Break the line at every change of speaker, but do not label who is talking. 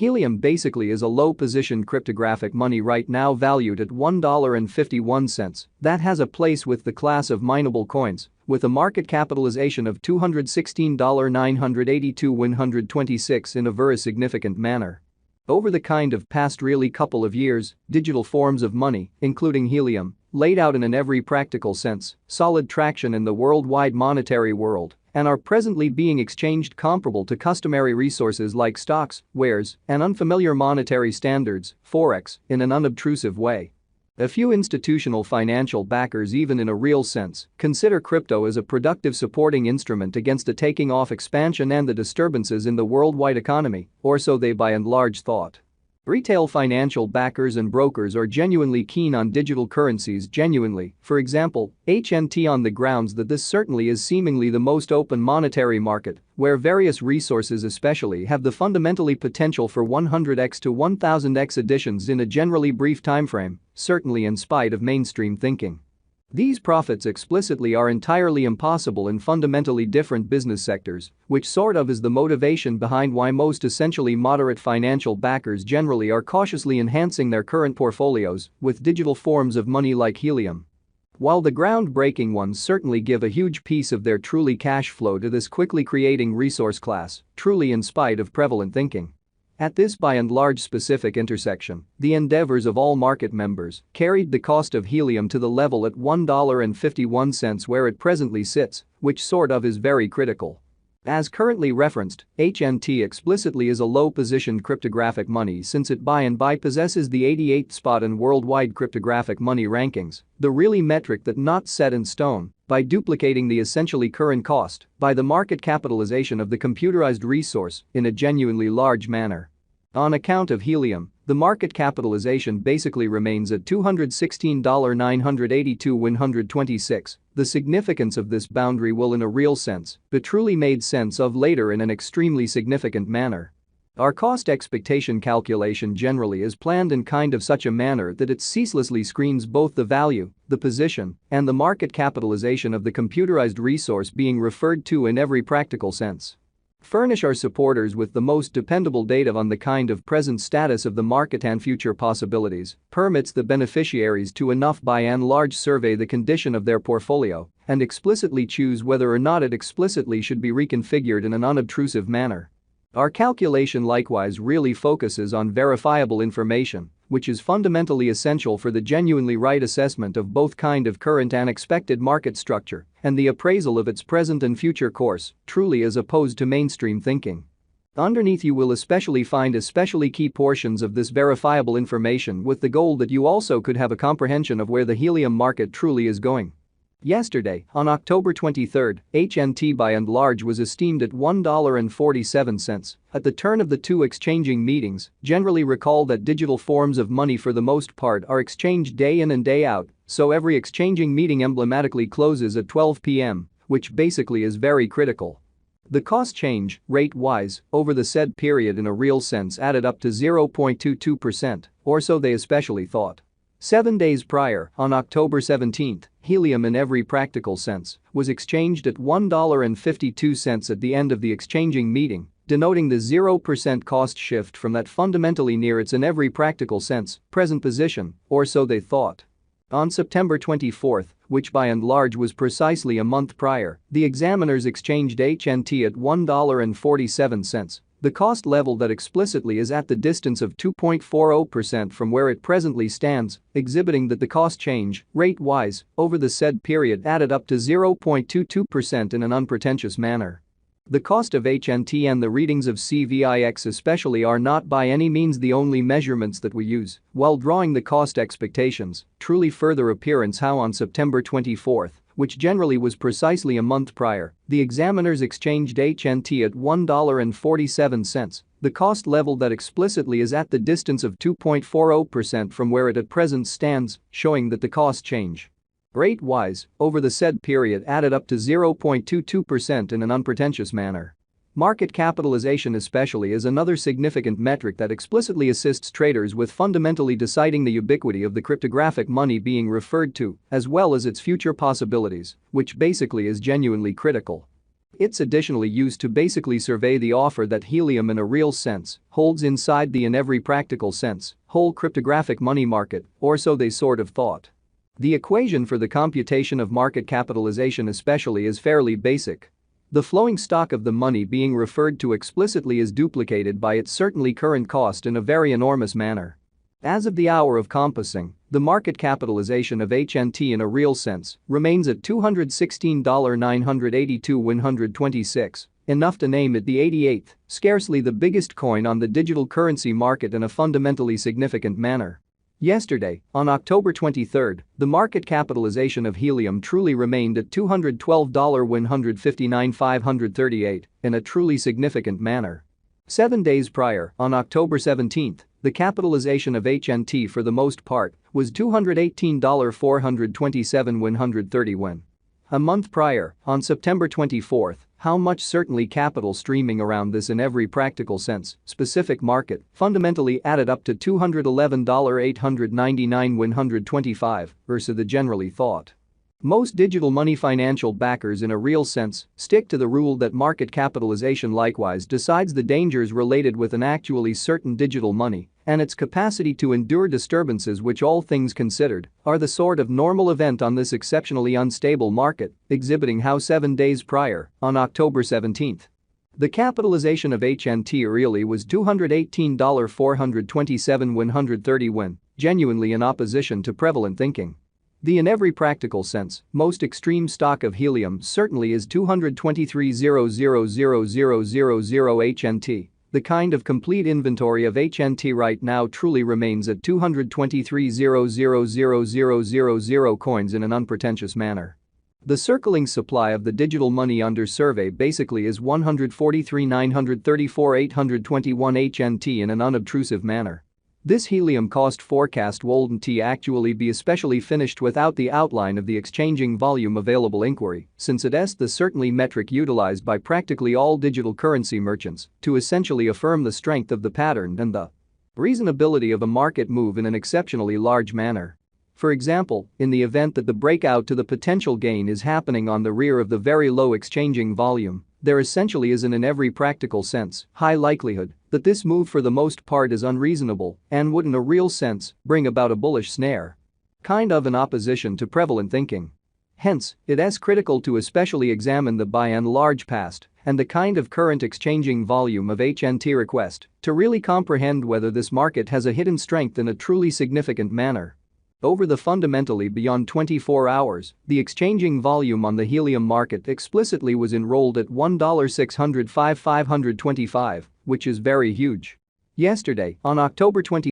Helium basically is a low-positioned cryptographic money right now valued at $1.51 that has a place with the class of mineable coins, with a market capitalization of $216,982,126 in a very significant manner. Over the kind of past really couple of years, digital forms of money, including Helium, laid out in every practical sense, solid traction in the worldwide monetary world, and are presently being exchanged comparable to customary resources like stocks, wares, and unfamiliar monetary standards, forex, in an unobtrusive way. A few institutional financial backers, even in a real sense, consider crypto as a productive supporting instrument against the taking off expansion and the disturbances in the worldwide economy, or so they by and large thought. Retail financial backers and brokers are genuinely keen on digital currencies, for example, HNT, on the grounds that this certainly is seemingly the most open monetary market, where various resources especially have the fundamentally potential for 100x to 1000x additions in a generally brief timeframe, certainly in spite of mainstream thinking. These profits explicitly are entirely impossible in fundamentally different business sectors, which sort of is the motivation behind why most essentially moderate financial backers generally are cautiously enhancing their current portfolios with digital forms of money like Helium. While the groundbreaking ones certainly give a huge piece of their truly cash flow to this quickly creating resource class, truly in spite of prevalent thinking. At this by and large specific intersection, the endeavors of all market members carried the cost of Helium to the level at $1.51 where it presently sits, which sort of is very critical. As currently referenced, HNT explicitly is a low-positioned cryptographic money since it by and by possesses the 88th spot in worldwide cryptographic money rankings, the really metric that not set in stone, by duplicating the essentially current cost by the market capitalization of the computerized resource in a genuinely large manner. On account of Helium, the market capitalization basically remains at $216,982,126. The significance of this boundary will in a real sense be truly made sense of later in an extremely significant manner. Our cost expectation calculation generally is planned in kind of such a manner that it ceaselessly screens both the value, the position, and the market capitalization of the computerized resource being referred to in every practical sense. Furnish our supporters with the most dependable data on the kind of present status of the market and future possibilities, permits the beneficiaries to enough by and large survey the condition of their portfolio and explicitly choose whether or not it explicitly should be reconfigured in an unobtrusive manner. Our calculation likewise really focuses on verifiable information, which is fundamentally essential for the genuinely right assessment of both kind of current and expected market structure and the appraisal of its present and future course, truly as opposed to mainstream thinking. Underneath you will especially find especially key portions of this verifiable information with the goal that you also could have a comprehension of where the Helium market truly is going. Yesterday, on October 23, HNT by and large was esteemed at $1.47. At the turn of the two exchanging meetings, generally recall that digital forms of money for the most part are exchanged day in and day out, so every exchanging meeting emblematically closes at 12 p.m., which basically is very critical. The cost change, rate-wise, over the said period in a real sense added up to 0.22%, or so they especially thought. 7 days prior, on October 17, Helium in every practical sense was exchanged at $1.52 at the end of the exchanging meeting, denoting the 0% cost shift from that fundamentally near its in every practical sense present position, or so they thought. On September 24, which by and large was precisely a month prior, the examiners exchanged HNT at $1.47. The cost level that explicitly is at the distance of 2.40% from where it presently stands, exhibiting that the cost change, rate-wise, over the said period added up to 0.22% in an unpretentious manner. The cost of HNT and the readings of CVIX especially are not by any means the only measurements that we use while drawing the cost expectations, truly further appearance how on September 24, which generally was precisely a month prior, the examiners exchanged HNT at $1.47, the cost level that explicitly is at the distance of 2.40% from where it at present stands, showing that the cost change, rate-wise, over the said period added up to 0.22% in an unpretentious manner. Market capitalization especially is another significant metric that explicitly assists traders with fundamentally deciding the ubiquity of the cryptographic money being referred to, as well as its future possibilities, which basically is genuinely critical. It's additionally used to basically survey the offer that Helium in a real sense holds inside the in every practical sense whole cryptographic money market, or so they sort of thought. The equation for the computation of market capitalization especially is fairly basic. The flowing stock of the money being referred to explicitly is duplicated by its certainly current cost in a very enormous manner. As of the hour of compassing, the market capitalization of HNT in a real sense remains at $216,982,126, enough to name it the 88th, scarcely the biggest coin on the digital currency market in a fundamentally significant manner. Yesterday, on October 23, the market capitalization of Helium truly remained at $212,159,538 in a truly significant manner. 7 days prior, on October 17, the capitalization of HNT for the most part was $218,427,131. A month prior, on September 24, how much certainly capital streaming around this in every practical sense specific market fundamentally added up to $211,899,125 versus the generally thought. Most digital money financial backers in a real sense stick to the rule that market capitalization likewise decides the dangers related with an actually certain digital money and its capacity to endure disturbances, which, all things considered, are the sort of normal event on this exceptionally unstable market, exhibiting how 7 days prior, on October 17, the capitalization of HNT really was $218,427,130 genuinely in opposition to prevalent thinking. The in every practical sense most extreme stock of Helium certainly is 223,000,000 HNT. The kind of complete inventory of HNT right now truly remains at 223,000,000 coins in an unpretentious manner. The circling supply of the digital money under survey basically is 143,934,821 HNT in an unobtrusive manner. This Helium cost forecast wouldn't actually be especially finished without the outline of the exchanging volume available inquiry, since it's the certainly metric utilized by practically all digital currency merchants to essentially affirm the strength of the pattern and the reasonability of a market move in an exceptionally large manner. For example, in the event that the breakout to the potential gain is happening on the rear of the very low exchanging volume, there essentially is in every practical sense high likelihood that this move for the most part is unreasonable and would in a real sense bring about a bullish snare. Kind of in opposition to prevalent thinking. Hence, it's critical to especially examine the by and large past and the kind of current exchanging volume of HNT request to really comprehend whether this market has a hidden strength in a truly significant manner. Over the fundamentally beyond 24 hours, the exchanging volume on the Helium market explicitly was enrolled at $1,605,525, which is very huge. Yesterday, on October 20,